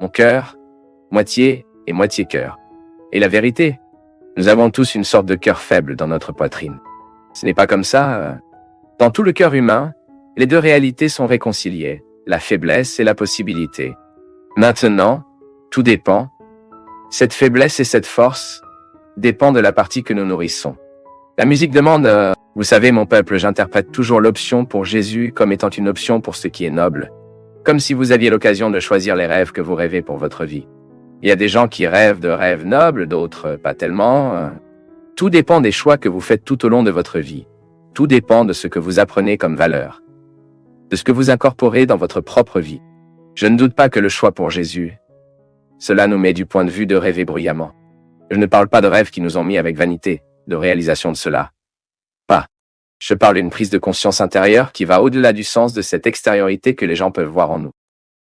mon cœur, moitié et moitié cœur. Et la vérité, nous avons tous une sorte de cœur faible dans notre poitrine. Ce n'est pas comme ça. Dans tout le cœur humain, les deux réalités sont réconciliées, la faiblesse et la possibilité. Maintenant, tout dépend. Cette faiblesse et cette force dépendent de la partie que nous nourrissons. La musique demande, vous savez mon peuple, j'interprète toujours l'option pour Jésus comme étant une option pour ce qui est noble. Comme si vous aviez l'occasion de choisir les rêves que vous rêvez pour votre vie. Il y a des gens qui rêvent de rêves nobles, d'autres pas tellement. Tout dépend des choix que vous faites tout au long de votre vie. Tout dépend de ce que vous apprenez comme valeur. De ce que vous incorporez dans votre propre vie. Je ne doute pas que le choix pour Jésus, cela nous met du point de vue de rêver bruyamment. Je ne parle pas de rêves qui nous ont mis avec vanité, de réalisation de cela. Pas. Je parle d'une prise de conscience intérieure qui va au-delà du sens de cette extériorité que les gens peuvent voir en nous.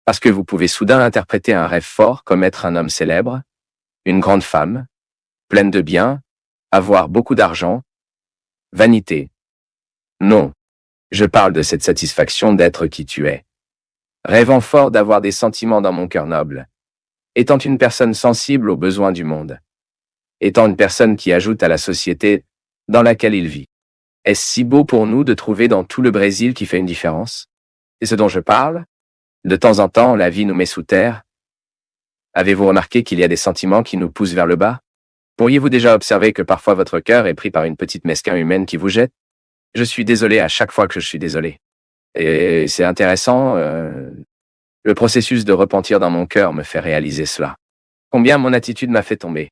Parce que vous pouvez soudain interpréter un rêve fort comme être un homme célèbre, une grande femme, pleine de biens, avoir beaucoup d'argent. Vanité. Non. Je parle de cette satisfaction d'être qui tu es. Rêvant fort d'avoir des sentiments dans mon cœur noble. Étant une personne sensible aux besoins du monde. Étant une personne qui ajoute à la société dans laquelle il vit. Est-ce si beau pour nous de trouver dans tout le Brésil qui fait une différence? C'est ce dont je parle? De temps en temps, la vie nous met sous terre. Avez-vous remarqué qu'il y a des sentiments qui nous poussent vers le bas? Pourriez-vous déjà observer que parfois votre cœur est pris par une petite mesquin humaine qui vous jette? Je suis désolé à chaque fois que je suis désolé. Et c'est intéressant, le processus de repentir dans mon cœur me fait réaliser cela. Combien mon attitude m'a fait tomber.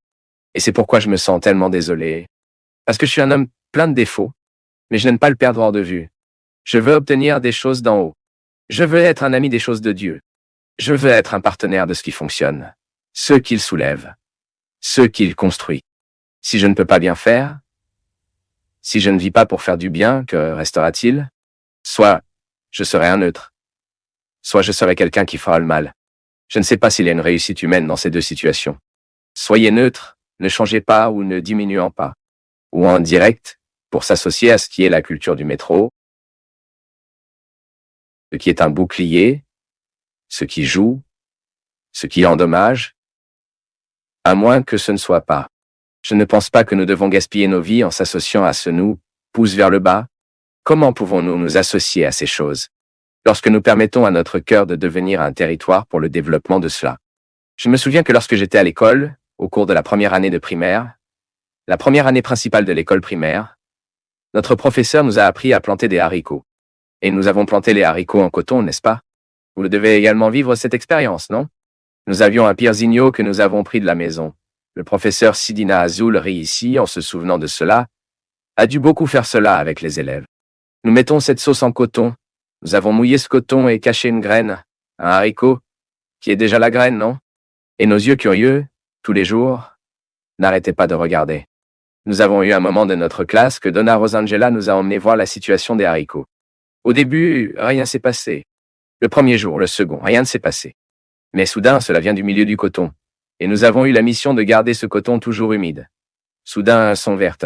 Et c'est pourquoi je me sens tellement désolé. Parce que je suis un homme plein de défauts, mais je n'aime pas le perdre hors de vue. Je veux obtenir des choses d'en haut. Je veux être un ami des choses de Dieu. Je veux être un partenaire de ce qui fonctionne, ce qu'il soulève, ce qu'il construit. Si je ne peux pas bien faire, si je ne vis pas pour faire du bien, que restera-t-il? Soit je serai un neutre, soit je serai quelqu'un qui fera le mal. Je ne sais pas s'il y a une réussite humaine dans ces deux situations. Soyez neutre, ne changez pas ou ne diminuant pas. Ou en direct, pour s'associer à ce qui est la culture du métro, ce qui est un bouclier, ce qui joue, ce qui endommage, à moins que ce ne soit pas. Je ne pense pas que nous devons gaspiller nos vies en s'associant à ce nous pousse vers le bas. Comment pouvons-nous nous associer à ces choses? Lorsque nous permettons à notre cœur de devenir un territoire pour le développement de cela. Je me souviens que lorsque j'étais à l'école, au cours de la première année de primaire, la première année principale de l'école primaire, notre professeur nous a appris à planter des haricots. Et nous avons planté les haricots en coton, n'est-ce pas? Vous devez également vivre cette expérience, non? Nous avions un pierzinho que nous avons pris de la maison. Le professeur Sidina Azul rit ici en se souvenant de cela, a dû beaucoup faire cela avec les élèves. Nous mettons cette sauce en coton. Nous avons mouillé ce coton et caché une graine, un haricot, qui est déjà la graine, non? Et nos yeux curieux, tous les jours, n'arrêtaient pas de regarder. Nous avons eu un moment de notre classe que Donna Rosangela nous a emmené voir la situation des haricots. Au début, rien s'est passé. Le premier jour, le second, rien ne s'est passé. Mais soudain, cela vient du milieu du coton. Et nous avons eu la mission de garder ce coton toujours humide. Soudain, un son vert.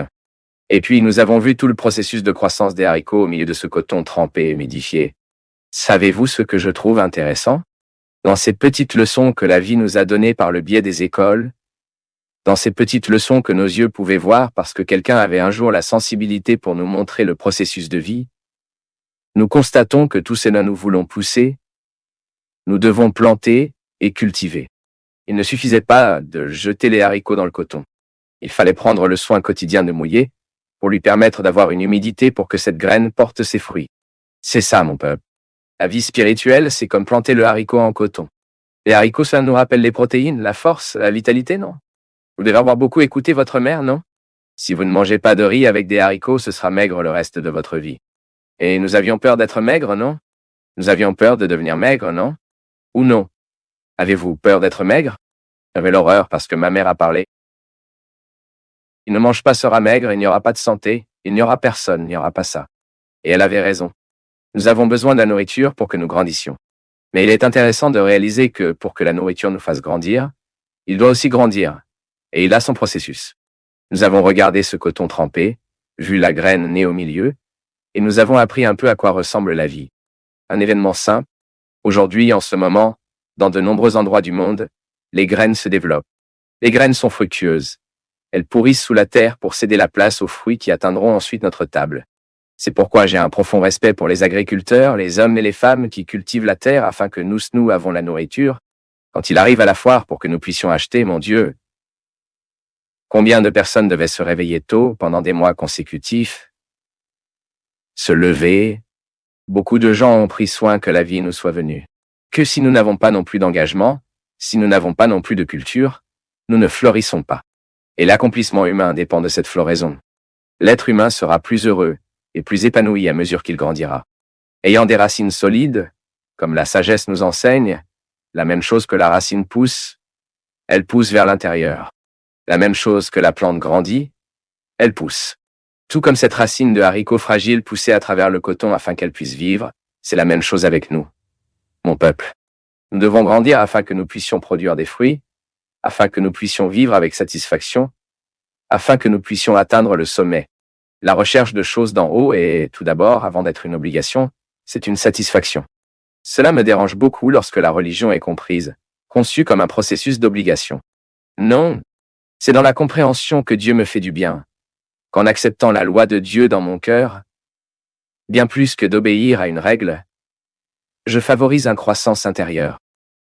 Et puis, nous avons vu tout le processus de croissance des haricots au milieu de ce coton trempé et humidifié. Savez-vous ce que je trouve intéressant? Dans ces petites leçons que la vie nous a données par le biais des écoles, dans ces petites leçons que nos yeux pouvaient voir parce que quelqu'un avait un jour la sensibilité pour nous montrer le processus de vie, nous constatons que tout cela nous voulons pousser, nous devons planter et cultiver. Il ne suffisait pas de jeter les haricots dans le coton. Il fallait prendre le soin quotidien de mouiller pour lui permettre d'avoir une humidité pour que cette graine porte ses fruits. C'est ça, mon peuple. La vie spirituelle, c'est comme planter le haricot en coton. Les haricots, ça nous rappelle les protéines, la force, la vitalité, non? Vous devez avoir beaucoup écouté votre mère, non? Si vous ne mangez pas de riz avec des haricots, ce sera maigre le reste de votre vie. Et nous avions peur d'être maigres, non? Nous avions peur de devenir maigres, non? Ou non? Avez-vous peur d'être maigre? J'avais l'horreur parce que ma mère a parlé. Il ne mange pas sera maigre, il n'y aura pas de santé, il n'y aura personne, il n'y aura pas ça. Et elle avait raison. Nous avons besoin de la nourriture pour que nous grandissions. Mais il est intéressant de réaliser que pour que la nourriture nous fasse grandir, il doit aussi grandir. Et il a son processus. Nous avons regardé ce coton trempé, vu la graine née au milieu, et nous avons appris un peu à quoi ressemble la vie. Un événement simple. Aujourd'hui, en ce moment, Dans de nombreux endroits du monde, les graines se développent. Les graines sont fructueuses. Elles pourrissent sous la terre pour céder la place aux fruits qui atteindront ensuite notre table. C'est pourquoi j'ai un profond respect pour les agriculteurs, les hommes et les femmes qui cultivent la terre afin que nous avons la nourriture. Quand il arrive à la foire pour que nous puissions acheter, mon Dieu, combien de personnes devaient se réveiller tôt pendant des mois consécutifs, se lever. Beaucoup de gens ont pris soin que la vie nous soit venue. Que si nous n'avons pas non plus d'engagement, si nous n'avons pas non plus de culture, nous ne fleurissons pas. Et l'accomplissement humain dépend de cette floraison. L'être humain sera plus heureux et plus épanoui à mesure qu'il grandira. Ayant des racines solides, comme la sagesse nous enseigne, la même chose que la racine pousse, elle pousse vers l'intérieur. La même chose que la plante grandit, elle pousse. Tout comme cette racine de haricot fragile poussée à travers le coton afin qu'elle puisse vivre, c'est la même chose avec nous. Mon peuple. Nous devons grandir afin que nous puissions produire des fruits, afin que nous puissions vivre avec satisfaction, afin que nous puissions atteindre le sommet. La recherche de choses d'en haut est, tout d'abord, avant d'être une obligation, c'est une satisfaction. Cela me dérange beaucoup lorsque la religion est comprise, conçue comme un processus d'obligation. Non, c'est dans la compréhension que Dieu me fait du bien, qu'en acceptant la loi de Dieu dans mon cœur, bien plus que d'obéir à une règle, je favorise une croissance intérieure.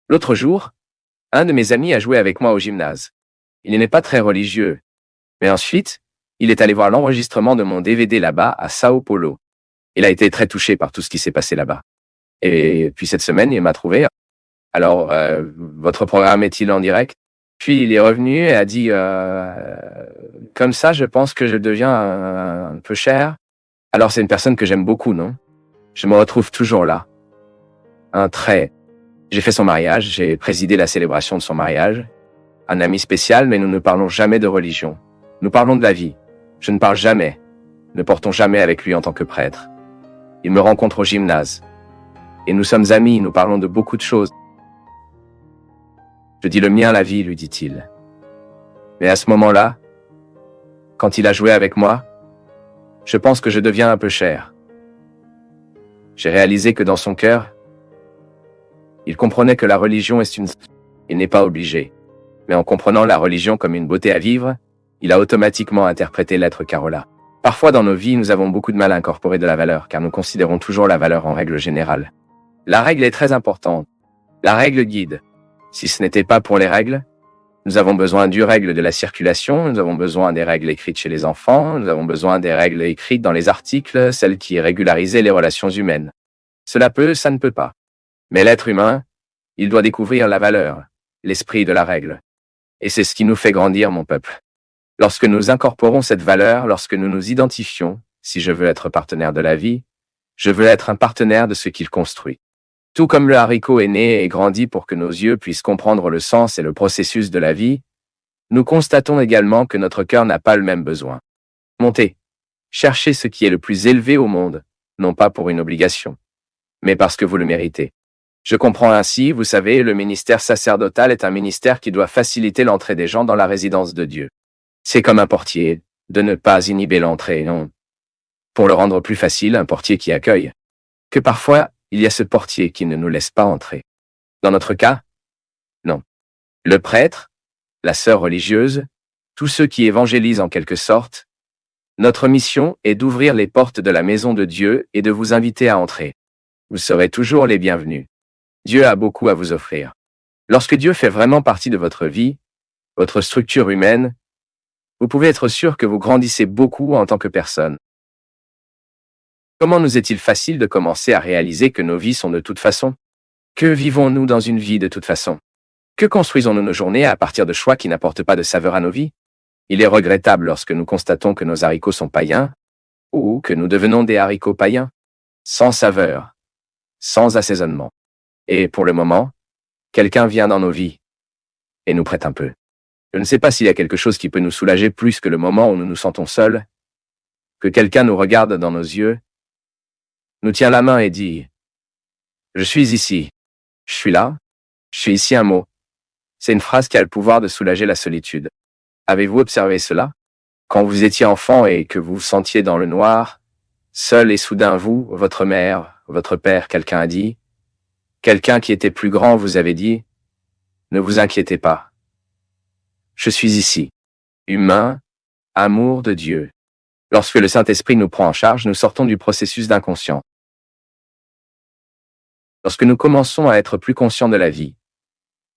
L'autre jour, un de mes amis a joué avec moi au gymnase. Il n'est pas très religieux, mais ensuite, il est allé voir l'enregistrement de mon DVD là-bas à Sao Paulo. Il a été très touché par tout ce qui s'est passé là-bas. Et puis cette semaine, il m'a trouvé. Alors, votre programme est-il en direct? Puis il est revenu et a dit, comme ça, je pense que je deviens un peu cher. Alors c'est une personne que j'aime beaucoup, non? Je me retrouve toujours là. J'ai fait son mariage, j'ai présidé la célébration de son mariage. Un ami spécial, mais nous ne parlons jamais de religion. Nous parlons de la vie. Je ne parle jamais. Ne portons jamais avec lui en tant que prêtre. Il me rencontre au gymnase. Et nous sommes amis, nous parlons de beaucoup de choses. Je dis le mien, la vie, lui dit-il. Mais à ce moment-là, quand il a joué avec moi, je pense que je deviens un peu cher. J'ai réalisé que dans son cœur, il comprenait que la religion est il n'est pas obligé. Mais en comprenant la religion comme une beauté à vivre, il a automatiquement interprété l'être Carola. Parfois dans nos vies, nous avons beaucoup de mal à incorporer de la valeur, car nous considérons toujours la valeur en règle générale. La règle est très importante. La règle guide. Si ce n'était pas pour les règles, nous avons besoin du règle de la circulation, nous avons besoin des règles écrites chez les enfants, nous avons besoin des règles écrites dans les articles, celles qui régularisaient les relations humaines. Cela peut, ça ne peut pas. Mais l'être humain, il doit découvrir la valeur, l'esprit de la règle. Et c'est ce qui nous fait grandir, mon peuple. Lorsque nous incorporons cette valeur, lorsque nous nous identifions, si je veux être partenaire de la vie, je veux être un partenaire de ce qu'il construit. Tout comme le haricot est né et grandi pour que nos yeux puissent comprendre le sens et le processus de la vie, nous constatons également que notre cœur n'a pas le même besoin. Montez, cherchez ce qui est le plus élevé au monde, non pas pour une obligation, mais parce que vous le méritez. Je comprends ainsi, vous savez, le ministère sacerdotal est un ministère qui doit faciliter l'entrée des gens dans la résidence de Dieu. C'est comme un portier, de ne pas inhiber l'entrée, non. Pour le rendre plus facile, un portier qui accueille. Que parfois, il y a ce portier qui ne nous laisse pas entrer. Dans notre cas, non. Le prêtre, la sœur religieuse, tous ceux qui évangélisent en quelque sorte, notre mission est d'ouvrir les portes de la maison de Dieu et de vous inviter à entrer. Vous serez toujours les bienvenus. Dieu a beaucoup à vous offrir. Lorsque Dieu fait vraiment partie de votre vie, votre structure humaine, vous pouvez être sûr que vous grandissez beaucoup en tant que personne. Comment nous est-il facile de commencer à réaliser que nos vies sont de toute façon? Que vivons-nous dans une vie de toute façon? Que construisons-nous nos journées à partir de choix qui n'apportent pas de saveur à nos vies? Il est regrettable lorsque nous constatons que nos haricots sont païens, ou que nous devenons des haricots païens, sans saveur, sans assaisonnement. Et pour le moment, quelqu'un vient dans nos vies et nous prête un peu. Je ne sais pas s'il y a quelque chose qui peut nous soulager plus que le moment où nous nous sentons seuls, que quelqu'un nous regarde dans nos yeux, nous tient la main et dit « Je suis ici, je suis là, je suis ici » un mot. C'est une phrase qui a le pouvoir de soulager la solitude. Avez-vous observé cela? Quand vous étiez enfant et que vous vous sentiez dans le noir, seul et soudain vous, votre mère, votre père, quelqu'un a dit Quelqu'un qui était plus grand vous avait dit, « Ne vous inquiétez pas. Je suis ici. » Humain, amour de Dieu. Lorsque le Saint-Esprit nous prend en charge, nous sortons du processus d'inconscient. Lorsque nous commençons à être plus conscients de la vie,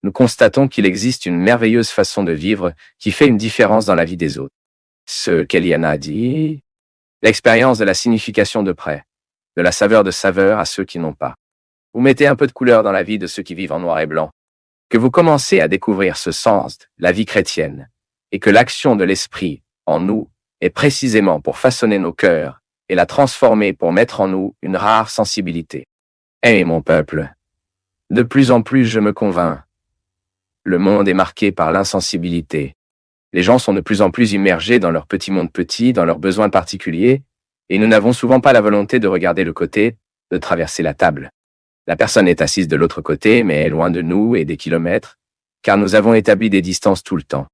nous constatons qu'il existe une merveilleuse façon de vivre qui fait une différence dans la vie des autres. Ce qu'Eliana a dit, l'expérience de la signification de près, de la saveur de saveur à ceux qui n'ont pas. Vous mettez un peu de couleur dans la vie de ceux qui vivent en noir et blanc, que vous commencez à découvrir ce sens, la vie chrétienne, et que l'action de l'Esprit en nous est précisément pour façonner nos cœurs et la transformer pour mettre en nous une rare sensibilité. Eh mon peuple, de plus en plus je me convainc. Le monde est marqué par l'insensibilité. Les gens sont de plus en plus immergés dans leur petit monde petit, dans leurs besoins particuliers, et nous n'avons souvent pas la volonté de regarder le côté, de traverser la table. La personne est assise de l'autre côté, mais est loin de nous et des kilomètres, car nous avons établi des distances tout le temps.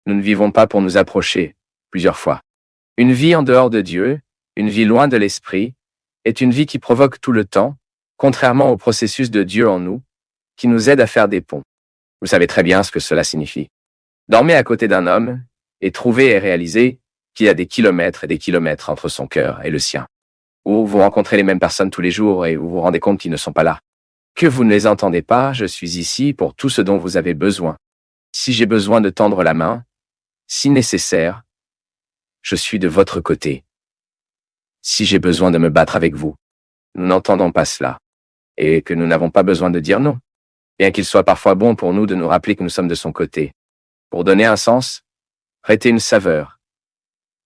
Nous ne vivons pas pour nous approcher, plusieurs fois. Une vie en dehors de Dieu, une vie loin de l'Esprit, est une vie qui provoque tout le temps, contrairement au processus de Dieu en nous, qui nous aide à faire des ponts. Vous savez très bien ce que cela signifie. Dormez à côté d'un homme et trouvez et réalisez qu'il y a des kilomètres et des kilomètres entre son cœur et le sien. Ou vous rencontrez les mêmes personnes tous les jours et vous vous rendez compte qu'ils ne sont pas là. Que vous ne les entendez pas, je suis ici pour tout ce dont vous avez besoin. Si j'ai besoin de tendre la main, si nécessaire, je suis de votre côté. Si j'ai besoin de me battre avec vous, nous n'entendons pas cela. Et que nous n'avons pas besoin de dire non. Bien qu'il soit parfois bon pour nous de nous rappeler que nous sommes de son côté. Pour donner un sens, prêter une saveur.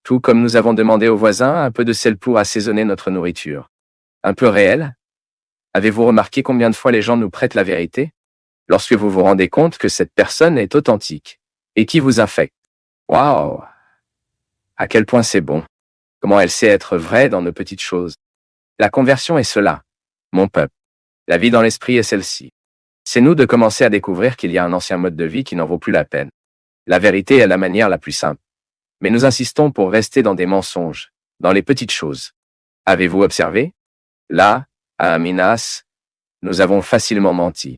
Tout comme nous avons demandé aux voisins un peu de sel pour assaisonner notre nourriture. Un peu réel? Avez-vous remarqué combien de fois les gens nous prêtent la vérité? Lorsque vous vous rendez compte que cette personne est authentique et qui vous infecte. Waouh! À quel point c'est bon. Comment elle sait être vraie dans nos petites choses. La conversion est cela, mon peuple. La vie dans l'esprit est celle-ci. C'est nous de commencer à découvrir qu'il y a un ancien mode de vie qui n'en vaut plus la peine. La vérité est la manière la plus simple. Mais nous insistons pour rester dans des mensonges, dans les petites choses. Avez-vous observé? Là, à Minas, nous avons facilement menti.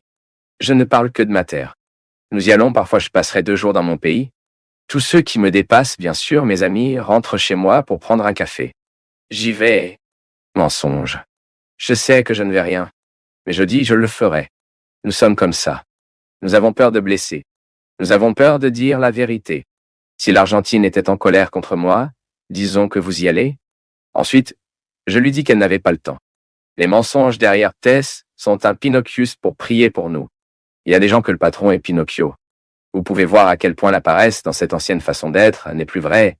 Je ne parle que de ma terre. Nous y allons, parfois je passerai 2 jours dans mon pays. Tous ceux qui me dépassent, bien sûr, mes amis, rentrent chez moi pour prendre un café. J'y vais. Mensonge. Je sais que je ne vais rien. Mais je dis, je le ferai. Nous sommes comme ça. Nous avons peur de blesser. Nous avons peur de dire la vérité. Si l'Argentine était en colère contre moi, disons que vous y allez. Ensuite, je lui dis qu'elle n'avait pas le temps. Les mensonges derrière Tess sont un Pinocchus pour prier pour nous. Il y a des gens que le patron est Pinocchio. Vous pouvez voir à quel point la paresse dans cette ancienne façon d'être n'est plus vraie.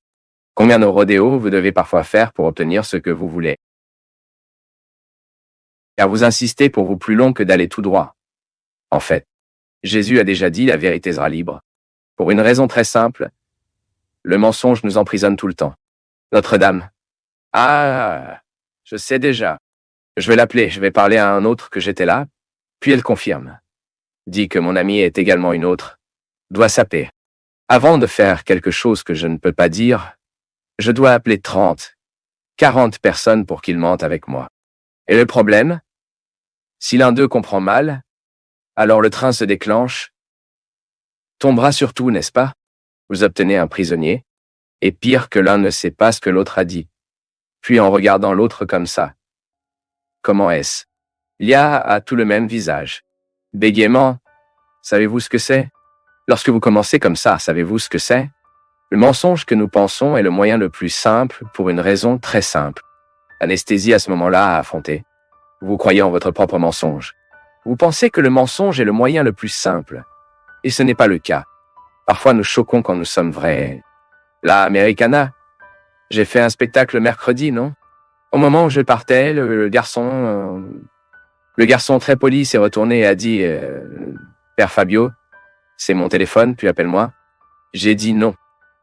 Combien de rodéos vous devez parfois faire pour obtenir ce que vous voulez. Car vous insistez pour vous plus long que d'aller tout droit. En fait, Jésus a déjà dit la vérité sera libre. Pour une raison très simple, le mensonge nous emprisonne tout le temps. Notre-Dame. Ah, je sais déjà. Je vais l'appeler, je vais parler à un autre que j'étais là, puis elle confirme. Dit que mon ami est également une autre. Doit saper. Avant de faire quelque chose que je ne peux pas dire, je dois appeler 30, 40 personnes pour qu'ils mentent avec moi. Et le problème? Si l'un d'eux comprend mal, alors le train se déclenche, tombera sur tout, n'est-ce pas? Vous obtenez un prisonnier, et pire que l'un ne sait pas ce que l'autre a dit. Puis en regardant l'autre comme ça. Comment est-ce? Il y a à tout le même visage. Bégaiement, savez-vous ce que c'est? Lorsque vous commencez comme ça, savez-vous ce que c'est? Le mensonge que nous pensons est le moyen le plus simple pour une raison très simple. Anesthésie à ce moment-là à affronter. Vous croyez en votre propre mensonge. Vous pensez que le mensonge est le moyen le plus simple. Et ce n'est pas le cas. Parfois nous choquons quand nous sommes vrais. La Americana. J'ai fait un spectacle mercredi, non? Au moment où je partais, le garçon très poli s'est retourné et a dit Père Fabio, c'est mon téléphone, puis appelle-moi. J'ai dit non.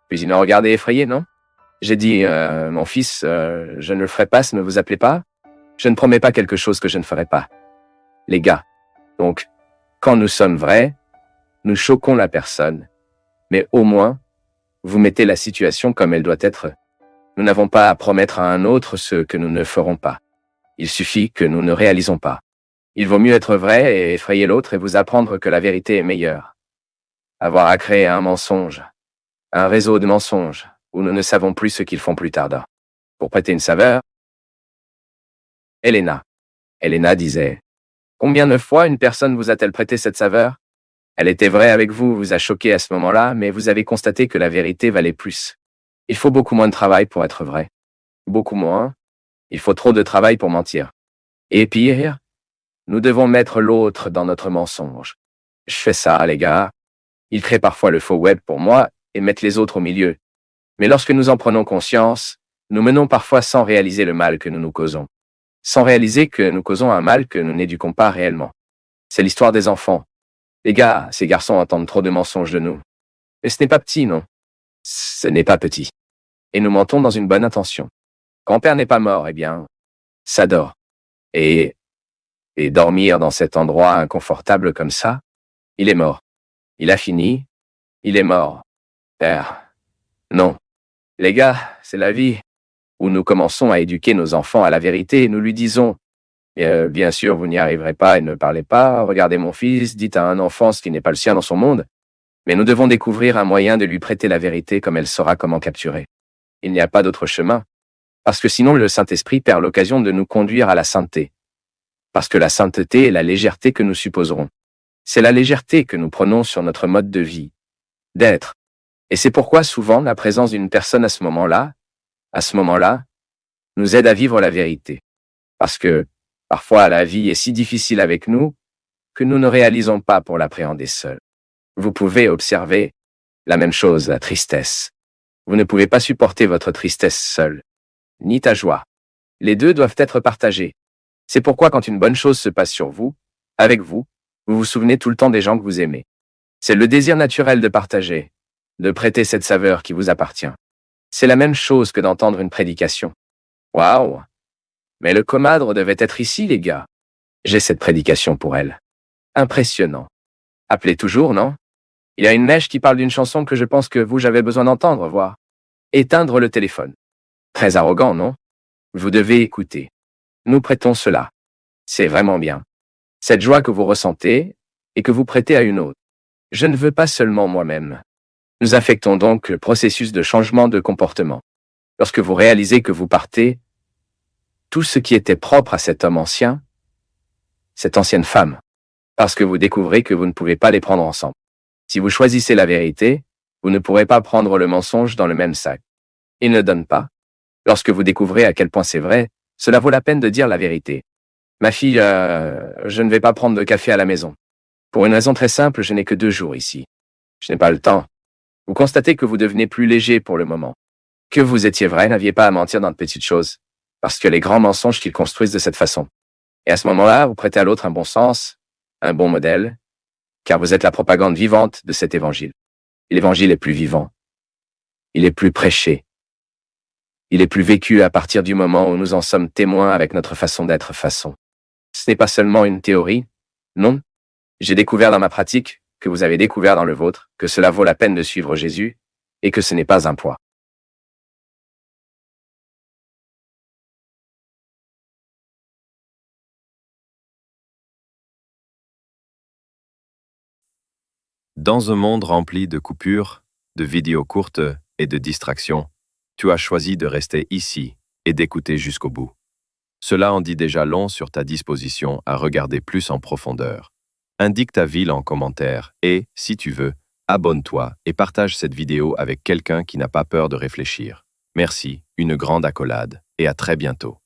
Puis il m'a regardé effrayé, non? J'ai dit mon fils, je ne le ferai pas, ne vous appelez pas. Je ne promets pas quelque chose que je ne ferai pas. Les gars. Donc, quand nous sommes vrais, nous choquons la personne. Mais au moins, vous mettez la situation comme elle doit être. Nous n'avons pas à promettre à un autre ce que nous ne ferons pas. Il suffit que nous ne réalisons pas. Il vaut mieux être vrai et effrayer l'autre et vous apprendre que la vérité est meilleure. Avoir à créer un mensonge, un réseau de mensonges, où nous ne savons plus ce qu'ils font plus tard. Pour prêter une saveur, Elena. Elena disait, combien de fois une personne vous a-t-elle prêté cette saveur? Elle était vraie avec vous, vous a choqué à ce moment-là, mais vous avez constaté que la vérité valait plus. Il faut beaucoup moins de travail pour être vrai. Beaucoup moins. Il faut trop de travail pour mentir. Et pire, nous devons mettre l'autre dans notre mensonge. Je fais ça, les gars. Ils créent parfois le faux web pour moi et mettent les autres au milieu. Mais lorsque nous en prenons conscience, nous menons parfois sans réaliser le mal que nous nous causons. Sans réaliser que nous causons un mal que nous n'éduquons pas réellement. C'est l'histoire des enfants. Les gars, ces garçons entendent trop de mensonges de nous. Mais ce n'est pas petit, non. Ce n'est pas petit. Et nous mentons dans une bonne intention. Quand père n'est pas mort, eh bien, ça dort. Et dormir dans cet endroit inconfortable comme ça, il est mort. Il a fini, il est mort. Père. Non. Les gars, c'est la vie. Où nous commençons à éduquer nos enfants à la vérité et nous lui disons, bien sûr, vous n'y arriverez pas et ne parlez pas, regardez mon fils, dites à un enfant ce qui n'est pas le sien dans son monde. Mais nous devons découvrir un moyen de lui prêter la vérité comme elle saura comment capturer. Il n'y a pas d'autre chemin. Parce que sinon le Saint-Esprit perd l'occasion de nous conduire à la sainteté. Parce que la sainteté est la légèreté que nous supposerons. C'est la légèreté que nous prenons sur notre mode de vie, d'être. Et c'est pourquoi souvent la présence d'une personne à ce moment-là, nous aide à vivre la vérité. Parce que, parfois, la vie est si difficile avec nous que nous ne réalisons pas pour l'appréhender seul. Vous pouvez observer la même chose, la tristesse. Vous ne pouvez pas supporter votre tristesse seul, ni ta joie. Les deux doivent être partagés. C'est pourquoi quand une bonne chose se passe sur vous, avec vous, vous vous souvenez tout le temps des gens que vous aimez. C'est le désir naturel de partager, de prêter cette saveur qui vous appartient. C'est la même chose que d'entendre une prédication. Waouh! Mais le comadre devait être ici, les gars. J'ai cette prédication pour elle. Impressionnant. Appelez toujours, non? Il y a une mèche qui parle d'une chanson que je pense que vous j'avez besoin d'entendre, voir. Éteindre le téléphone. Très arrogant, non? Vous devez écouter. Nous prêtons cela. C'est vraiment bien. Cette joie que vous ressentez et que vous prêtez à une autre. Je ne veux pas seulement moi-même. Nous affectons donc le processus de changement de comportement. Lorsque vous réalisez que vous partez, tout ce qui était propre à cet homme ancien, cette ancienne femme, parce que vous découvrez que vous ne pouvez pas les prendre ensemble. Si vous choisissez la vérité, vous ne pourrez pas prendre le mensonge dans le même sac. Il ne donne pas. Lorsque vous découvrez à quel point c'est vrai, cela vaut la peine de dire la vérité. Ma fille, je ne vais pas prendre de café à la maison. Pour une raison très simple, je n'ai que 2 jours ici. Je n'ai pas le temps. Vous constatez que vous devenez plus léger pour le moment. Que vous étiez vrai, n'aviez pas à mentir dans de petites choses. Parce que les grands mensonges qu'ils construisent de cette façon. Et à ce moment-là, vous prêtez à l'autre un bon sens, un bon modèle, car vous êtes la propagande vivante de cet évangile. Et l'évangile est plus vivant. Il est plus prêché. Il est plus vécu à partir du moment où nous en sommes témoins avec notre façon d'être façon. Ce n'est pas seulement une théorie, non. J'ai découvert dans ma pratique, que vous avez découvert dans le vôtre, que cela vaut la peine de suivre Jésus, et que ce n'est pas un poids. Dans un monde rempli de coupures, de vidéos courtes et de distractions, tu as choisi de rester ici et d'écouter jusqu'au bout. Cela en dit déjà long sur ta disposition à regarder plus en profondeur. Indique ta ville en commentaire et, si tu veux, abonne-toi et partage cette vidéo avec quelqu'un qui n'a pas peur de réfléchir. Merci, une grande accolade et à très bientôt.